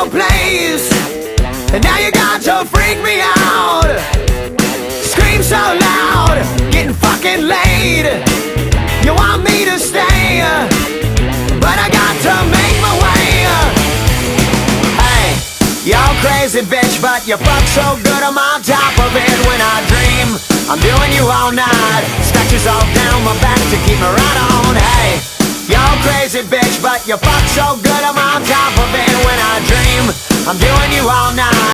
your place, and now you got to freak me out. Scream so loud, getting fucking laid. You want me to stay, but I got to make my way. Hey, you're crazy bitch, but you fuck so good I'm on top of it. When I dream, I'm doing you all night. Scratches all down my back to keep me right on. Hey, you're crazy bitch, but you fuck so good I'm on top of it. When I dream, I'm doing you all night.